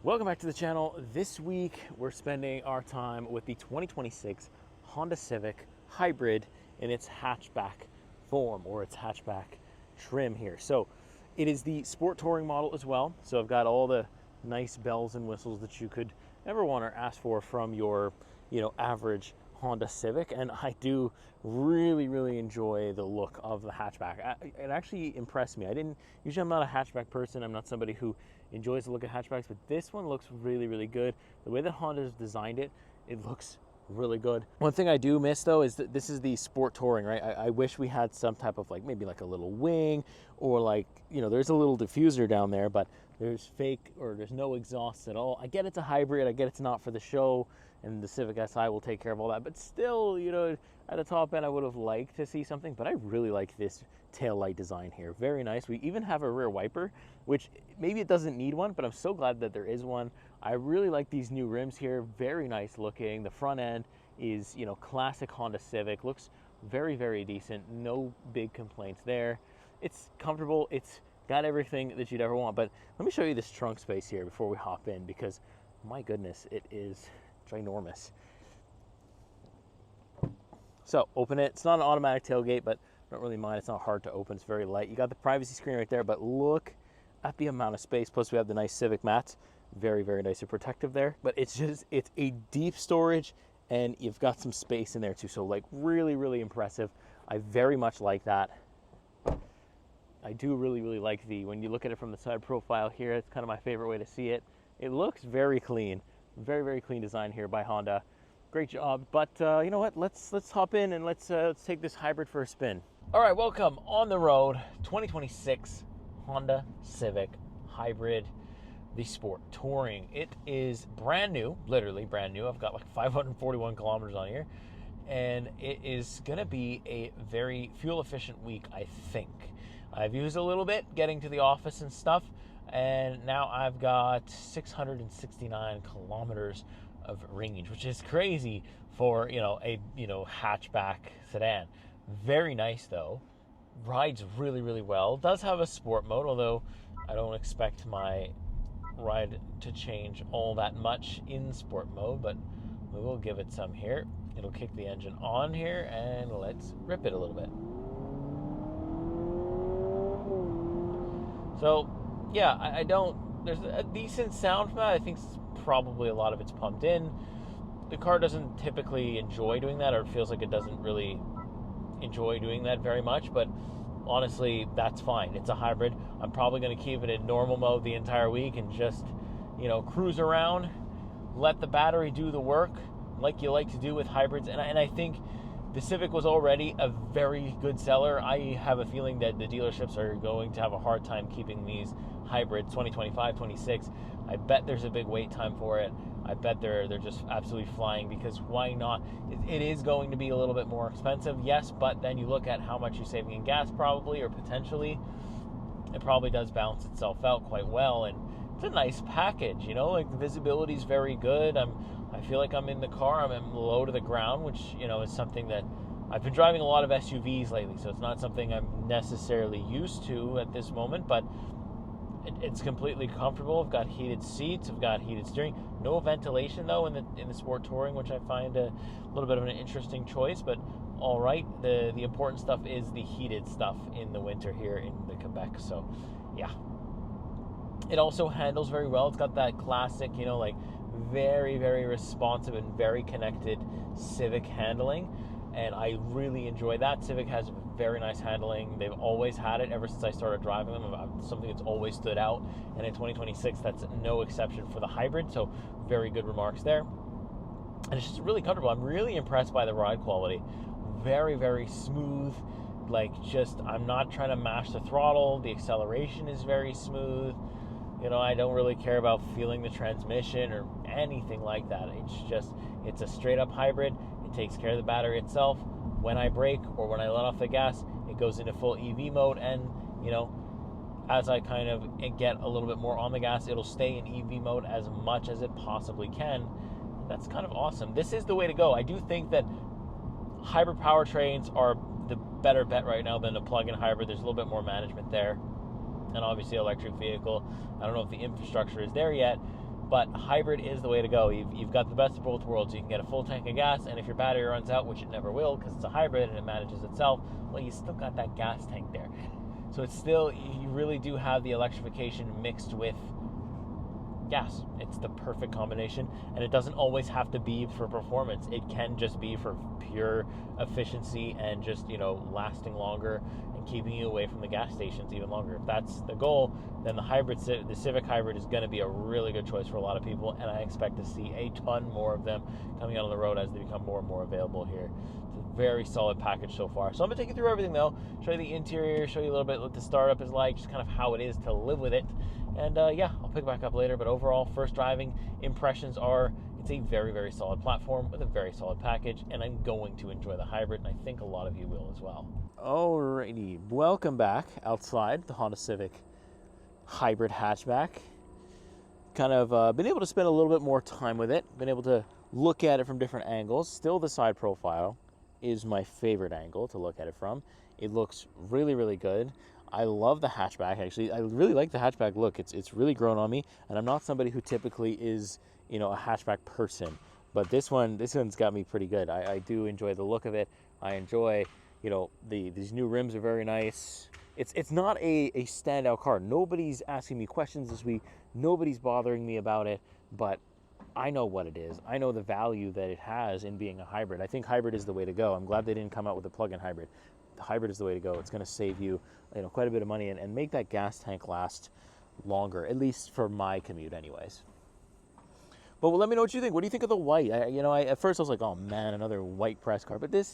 Welcome back to the channel. This week we're spending our time with the 2026 Honda Civic Hybrid in its hatchback form or its hatchback trim here. So it is the sport touring model as well. So I've got all the nice bells and whistles that you could ever want or ask for from your, average Honda Civic, and I do really enjoy the look of the hatchback. It actually impressed me. I'm not a hatchback person. I'm not somebody who enjoys the look of hatchbacks, but this one looks really good. The way that Honda's designed it, it looks really good. One thing I do miss though is that this is the sport touring, right? I wish we had some type of maybe a little wing, or there's a little diffuser down there, but there's no exhaust at all. I get it's a hybrid, I get it's not for the show, and the Civic Si will take care of all that, but still, at the top end I would have liked to see something. But I really like this tail light design here. Very nice. We even have a rear wiper, which maybe it doesn't need one, but I'm so glad that there is one. I really like these new rims here. Very nice looking. The front end is, classic Honda Civic. Looks very decent. No big complaints there. It's comfortable. It's got everything that you'd ever want. But let me show you this trunk space here before we hop in, because my goodness, it is ginormous. So open it. It's not an automatic tailgate, but I don't really mind. It's not hard to open. It's very light. You got the privacy screen right there, but look at the amount of space. Plus we have the nice Civic mats. Very nice and protective there. But it's a deep storage, and you've got some space in there too. So really impressive. I very much like that. I do really like when you look at it from the side profile here, it's kind of my favorite way to see it. It looks very clean. Very clean design here by Honda. Great job. But you know what? Let's hop in and let's take this hybrid for a spin. All right, welcome on the road. 2026 Honda Civic Hybrid, the Sport Touring. It is brand new, literally brand new. I've got 541 kilometers on here, and it is gonna be a very fuel efficient week, I think. I've used a little bit getting to the office and stuff, and now I've got 669 kilometers of range, which is crazy for a hatchback sedan. Very nice though. Rides really well. Does have a sport mode, although I don't expect my ride to change all that much in sport mode, but we will give it some here. It'll kick the engine on here, and let's rip it a little bit. So yeah, there's a decent sound from that. I think probably a lot of it's pumped in. The car doesn't typically enjoy doing that, or it feels like it doesn't really enjoy doing that very much, but honestly, that's fine. It's a hybrid. I'm probably going to keep it in normal mode the entire week and just, cruise around, let the battery do the work like you like to do with hybrids. And I think the Civic was already a very good seller. I have a feeling that the dealerships are going to have a hard time keeping these hybrids 2025, 26. I bet there's a big wait time for it. I bet they're just absolutely flying, because why not? It is going to be a little bit more expensive, yes, but then you look at how much you're saving in gas probably, or potentially. It probably does balance itself out quite well, and it's a nice package, the visibility is very good. I feel like I'm in the car. I'm low to the ground, which, is something that I've been driving a lot of SUVs lately, so it's not something I'm necessarily used to at this moment, but it's completely comfortable. I've got heated seats. I've got heated steering. No ventilation though in the Sport Touring, which I find a little bit of an interesting choice. But all right, the important stuff is the heated stuff in the winter here in the Quebec. So yeah, it also handles very well. It's got that classic, very responsive and very connected Civic handling, and I really enjoy that. Civic has very nice handling. They've always had it ever since I started driving them. Something that's always stood out, and in 2026 that's no exception for the hybrid. So very good remarks there, and it's just really comfortable. I'm really impressed by the ride quality. Very smooth. I'm not trying to mash the throttle. The acceleration is very smooth. I don't really care about feeling the transmission or anything like that. It's a straight up hybrid. It takes care of the battery itself. When I brake or when I let off the gas, it goes into full EV mode, and as I kind of get a little bit more on the gas, it'll stay in EV mode as much as it possibly can. That's kind of awesome. This is the way to go. I do think that hybrid powertrains are the better bet right now than a plug-in hybrid. There's a little bit more management there, and obviously electric vehicle. I don't know if the infrastructure is there yet, but hybrid is the way to go. You've got the best of both worlds. You can get a full tank of gas, and if your battery runs out, which it never will because it's a hybrid and it manages itself, well, you still got that gas tank there. So it's still, you really do have the electrification mixed with gas. It's the perfect combination, and it doesn't always have to be for performance. It can just be for pure efficiency and just, lasting longer and keeping you away from the gas stations even longer. If that's the goal, then the Civic Hybrid is going to be a really good choice for a lot of people, and I expect to see a ton more of them coming out on the road as they become more and more available here. It's a very solid package so far. So I'm going to take you through everything though, show you the interior, show you a little bit what the startup is like, just kind of how it is to live with it. And I'll pick back up later, but overall, first driving impressions are it's a very, very solid platform with a very solid package, and I'm going to enjoy the hybrid, and I think a lot of you will as well. Alrighty, welcome back outside the Honda Civic hybrid hatchback. Kind of been able to spend a little bit more time with it, been able to look at it from different angles. Still, the side profile is my favorite angle to look at it from. It looks really, really good. I love the hatchback, actually. I really like the hatchback look. It's really grown on me, and I'm not somebody who typically is, a hatchback person. But this one's got me pretty good. I do enjoy the look of it. I enjoy, these new rims are very nice. It's not a standout car. Nobody's asking me questions this week. Nobody's bothering me about it, but I know what it is. I know the value that it has in being a hybrid. I think hybrid is the way to go. I'm glad they didn't come out with a plug-in hybrid. The hybrid is the way to go. It's going to save you, quite a bit of money and make that gas tank last longer, at least for my commute anyways. But let me know what you think. What do you think of the white? At first I was like, oh man, another white press car. But the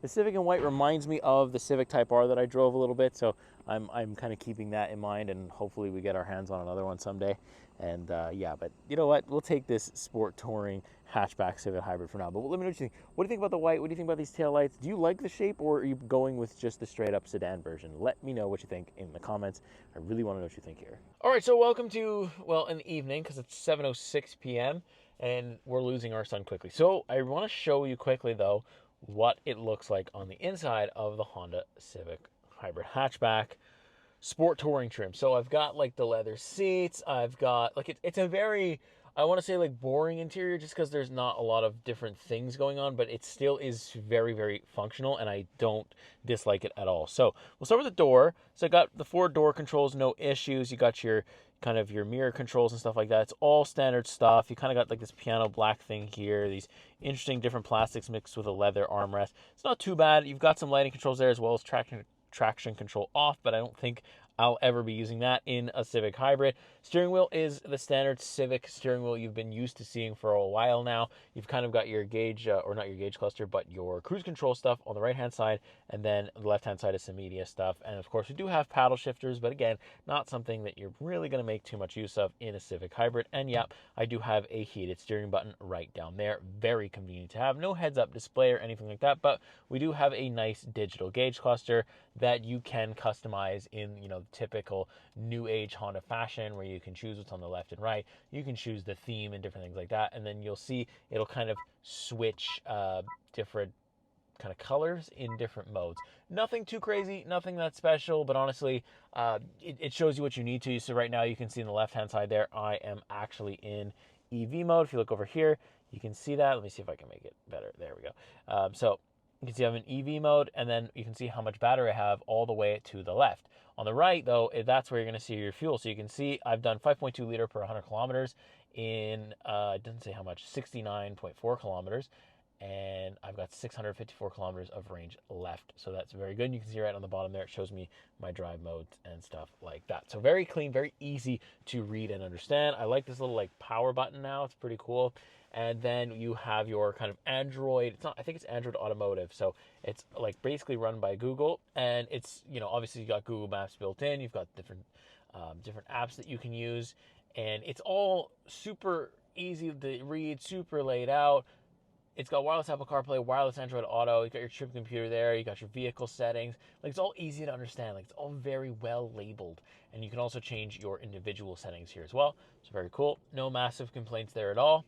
Civic in white reminds me of the Civic Type R that I drove a little bit. So I'm kind of keeping that in mind, and hopefully we get our hands on another one someday. And but you know what? We'll take this sport touring hatchback Civic hybrid for now. But let me know what you think. What do you think about the white? What do you think about these taillights? Do you like the shape, or are you going with just the straight up sedan version? Let me know what you think in the comments. I really want to know what you think here. All right, so welcome to, an evening, because it's 7:06 p.m. and we're losing our sun quickly. So I want to show you quickly, though, what it looks like on the inside of the Honda Civic hybrid hatchback sport touring trim. So I've got the leather seats. I've got it's a very, I want to say boring interior, just because there's not a lot of different things going on, but it still is very, very functional, and I don't dislike it at all. So we'll start with the door. So I got the 4 door controls, no issues. You got your kind of your mirror controls and stuff like that. It's all standard stuff. You kind of got this piano black thing here, these interesting different plastics mixed with a leather armrest. It's not too bad. You've got some lighting controls there, as well as traction control off, but I don't think I'll ever be using that in a Civic hybrid. Steering wheel is the standard Civic steering wheel you've been used to seeing for a while now. You've kind of got your gauge, or not your gauge cluster, but your cruise control stuff on the right-hand side, and then the left-hand side is some media stuff. And of course, we do have paddle shifters, but again, not something that you're really going to make too much use of in a Civic hybrid. And yeah, I do have a heated steering button right down there. Very convenient to have. No heads-up display or anything like that, but we do have a nice digital gauge cluster that you can customize in, typical new age Honda fashion, where you can choose what's on the left and right. You can choose the theme and different things like that, and then you'll see it'll kind of switch different kind of colors in different modes. Nothing too crazy, nothing that special, but honestly, it shows you what you need to. So right now you can see in the left hand side there, I am actually in EV mode. If you look over here, you can see that. Let me see if I can make it better. There we go. So you can see I'm in EV mode, and then you can see how much battery I have all the way to the left. On the right, though, that's where you're going to see your fuel. So you can see I've done 5.2 liter per 100 kilometers in, it doesn't say how much, 69.4 kilometers. And I've got 654 kilometers of range left. So that's very good. And you can see right on the bottom there, it shows me my drive modes and stuff like that. So very clean, very easy to read and understand. I like this little power button now. It's pretty cool. And then you have your kind of Android, I think it's Android Automotive. So it's basically run by Google, and it's, obviously you got Google Maps built in. You've got different apps that you can use, and it's all super easy to read, super laid out. It's got wireless Apple CarPlay, wireless Android Auto. You got your trip computer there. You got your vehicle settings. It's all easy to understand. It's all very well labeled. And you can also change your individual settings here as well. So very cool. No massive complaints there at all.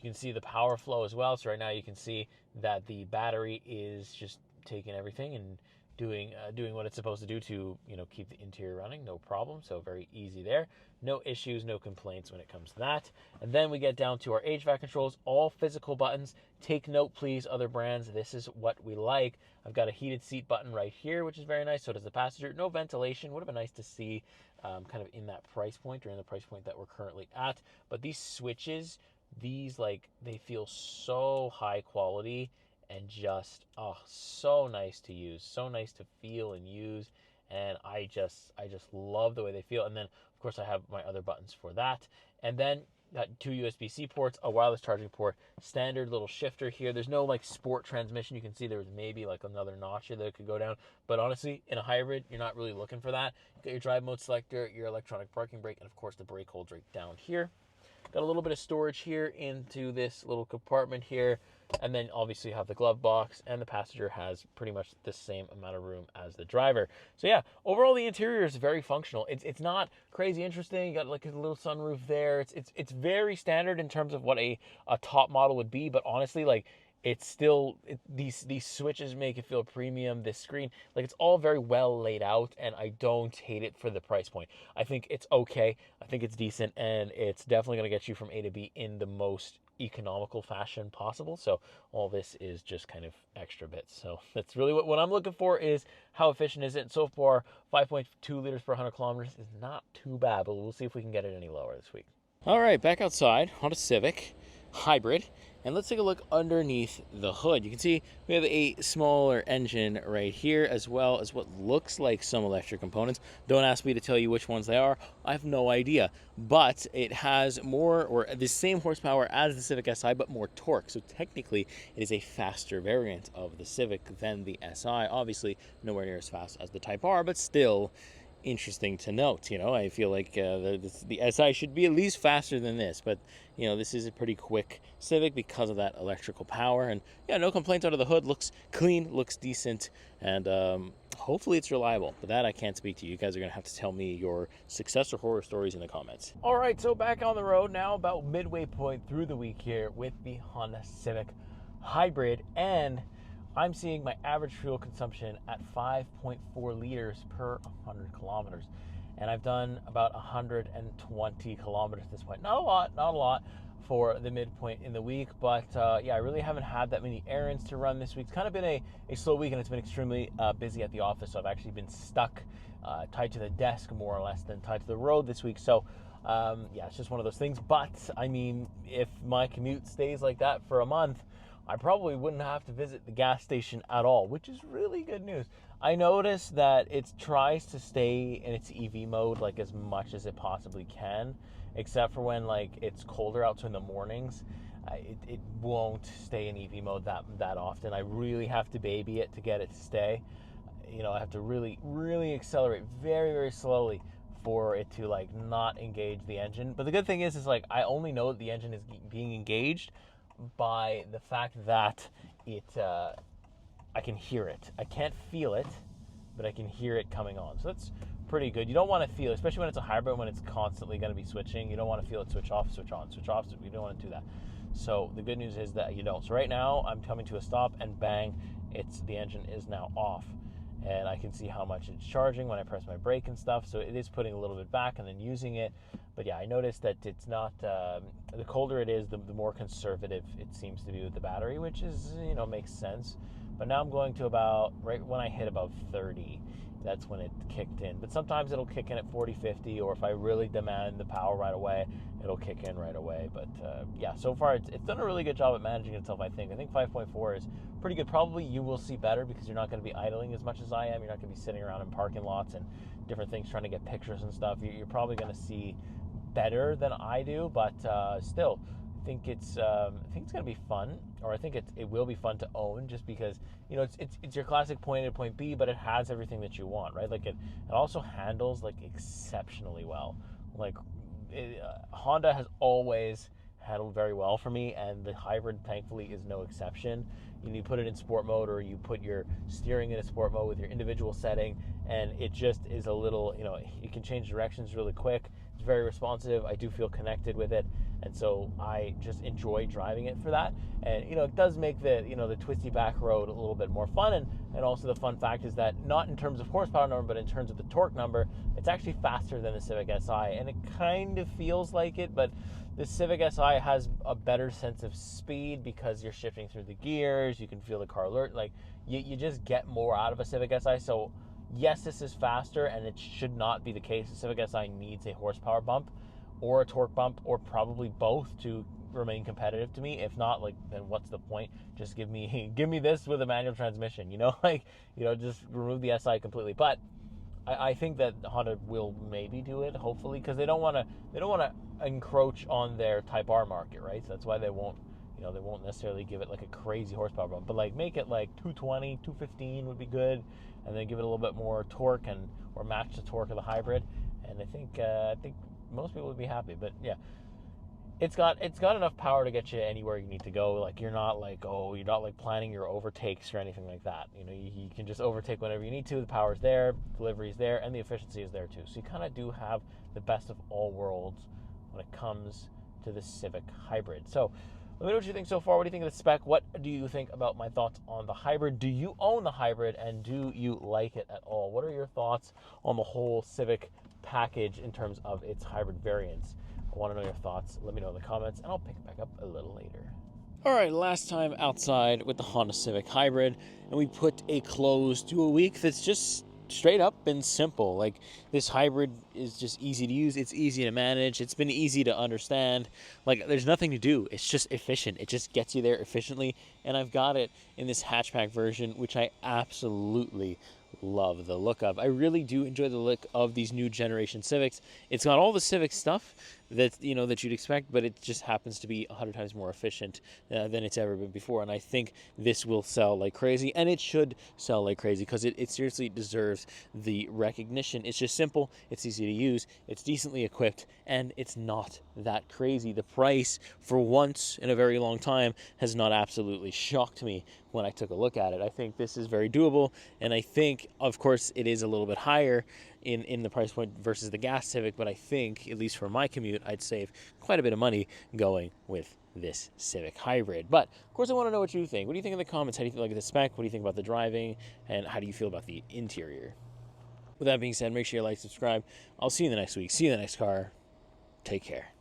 You can see the power flow as well. So right now you can see that the battery is just taking everything and doing what it's supposed to do to, keep the interior running, no problem. So very easy there. No issues, no complaints when it comes to that. And then we get down to our HVAC controls, all physical buttons. Take note, please, other brands, this is what we like. I've got a heated seat button right here, which is very nice. So does the passenger. No ventilation. Would have been nice to see kind of in that price point, or in the price point that we're currently at. But these switches, they feel so high quality and just so nice to use, so nice to feel and use, and I just love the way they feel. And then of course I have my other buttons for that, and then got 2 USB-C ports, a wireless charging port, standard little shifter here. There's no like sport transmission. You can see there's maybe like another notch here that could go down, but honestly in a hybrid you're not really looking for that. You got your drive mode selector, your electronic parking brake, and of course the brake holds right down here. Got a little bit of storage here into this little compartment here. And then obviously you have the glove box, and the passenger has pretty much the same amount of room as the driver. So yeah, overall the interior is very functional. It's not crazy interesting. You got like a little sunroof there. It's very standard in terms of what a top model would be, but honestly, like, it's still, these switches make it feel premium. This screen, like, it's all very well laid out, and I don't hate it for the price point. I think it's okay. I think it's decent, and it's definitely going to get you from A to B in the most economical fashion possible. So all this is just kind of extra bits. So that's really what I'm looking for, is how efficient is it. And so far, 5.2 liters per 100 kilometers is not too bad, but we'll see if we can get it any lower this week. All right, back outside, Honda Civic hybrid, and let's take a look underneath the hood. You can see we have a smaller engine right here, as well as what looks like some electric components. Don't ask me to tell you which ones they are. I have no idea, but it has more, or the same horsepower as the Civic Si, but more torque. So technically it is a faster variant of the Civic than the Si. Obviously nowhere near as fast as the Type R, but still interesting to note. I feel like the SI should be at least faster than this, but this is a pretty quick Civic because of that electrical power. And yeah, no complaints out of the hood. Looks clean, looks decent, and hopefully it's reliable. But that I can't speak to. You guys are gonna have to tell me your success or horror stories in the comments. All right, so back on the road now, about midway point through the week here with the Honda Civic hybrid, and I'm seeing my average fuel consumption at 5.4 liters per 100 kilometers. And I've done about 120 kilometers at this point. Not a lot for the midpoint in the week, but yeah, I really haven't had that many errands to run this week. It's kind of been a slow week, and it's been extremely busy at the office, so I've actually been stuck, tied to the desk more or less than tied to the road this week. So yeah, it's just one of those things. But I mean, if my commute stays like that for a month, I probably wouldn't have to visit the gas station at all, which is really good news. I noticed that it tries to stay in its EV mode like as much as it possibly can, except for when like it's colder out, so in the mornings, it won't stay in EV mode that often. I really have to baby it to get it to stay. I have to really, really accelerate very, very slowly for it to like not engage the engine. But the good thing is like I only know that the engine is being engaged by the fact that I can hear it. I can't feel it, but I can hear it coming on. So that's pretty good. You don't want to feel, especially when it's a hybrid, when it's constantly going to be switching, you don't want to feel it switch off, switch on, switch off. So you don't want to do that. So the good news is that you don't. So right now I'm coming to a stop, and bang, the engine is now off. And I can see how much it's charging when I press my brake and stuff. So it is putting a little bit back and then using it. But yeah, I noticed that it's not, the colder it is, the more conservative it seems to be with the battery, which is, makes sense. But now I'm going to about, right when I hit about 30, that's when it kicked in. But sometimes it'll kick in at 40, 50, or if I really demand the power right away, it'll kick in right away. But yeah, so far it's done a really good job at managing itself, I think. I think 5.4 is pretty good. Probably you will see better because you're not going to be idling as much as I am. You're not going to be sitting around in parking lots and different things trying to get pictures and stuff. You're probably going to see better than I do, but still, I think it's going to be fun, or I think it will be fun to own, just because it's your classic point A to point B, but it has everything that you want, right? Like it also handles like exceptionally well. Like Honda has always handled very well for me, and the hybrid thankfully is no exception. You put it in sport mode, or you put your steering in a sport mode with your individual setting, and it just is a little, it can change directions really quick. It's very responsive. I do feel connected with it, and so I just enjoy driving it for that. And it does make the twisty back road a little bit more fun. And also the fun fact is that not in terms of horsepower number, but in terms of the torque number, it's actually faster than the Civic Si, and it kind of feels like it, but the Civic Si has a better sense of speed because you're shifting through the gears. You can feel the car alert. Like you just get more out of a Civic Si. So yes, this is faster, and it should not be the case. The Civic Si needs a horsepower bump or a torque bump, or probably both, to remain competitive to me. If not, then what's the point? Just give me this with a manual transmission. Just remove the Si completely. But I think that Honda will maybe do it, hopefully, because they don't want to encroach on their Type R market, right? So that's why they won't necessarily give it like a crazy horsepower bump, but make it like 220, 215 would be good, and then give it a little bit more torque or match the torque of the hybrid. And I think most people would be happy. But yeah, it's got enough power to get you anywhere you need to go. Like you're not planning your overtakes or anything like that. You can just overtake whenever you need to. The power's there, delivery's there, and the efficiency is there too. So you kind of do have the best of all worlds when it comes to the Civic Hybrid. So let me know what you think so far. What do you think of the spec? What do you think about my thoughts on the hybrid? Do you own the hybrid, and do you like it at all? What are your thoughts on the whole Civic package in terms of its hybrid variants? I want to know your thoughts. Let me know in the comments, and I'll pick it back up a little later. All right, last time outside with the Honda Civic Hybrid, and we put a close to a week that's just straight up and simple. Like, this hybrid is just easy to use. It's easy to manage. It's been easy to understand. Like, there's nothing to do. It's just efficient. It just gets you there efficiently. And I've got it in this hatchback version, which I absolutely love the look of. I really do enjoy the look of these new generation Civics. It's got all the Civic stuff that you'd expect, but it just happens to be 100 times more efficient than it's ever been before. And I think this will sell like crazy, and it should sell like crazy, because it seriously deserves the recognition. It's just simple, it's easy to use, it's decently equipped, and it's not that crazy. The price, for once in a very long time, has not absolutely shocked me when I took a look at it. I think this is very doable, and I think, of course, it is a little bit higher in the price point versus the gas Civic, but I think, at least for my commute, I'd save quite a bit of money going with this Civic Hybrid. But, of course, I want to know what you think. What do you think in the comments? How do you feel like the spec? What do you think about the driving? And how do you feel about the interior? With that being said, make sure you like, subscribe. I'll see you in the next week. See you in the next car. Take care.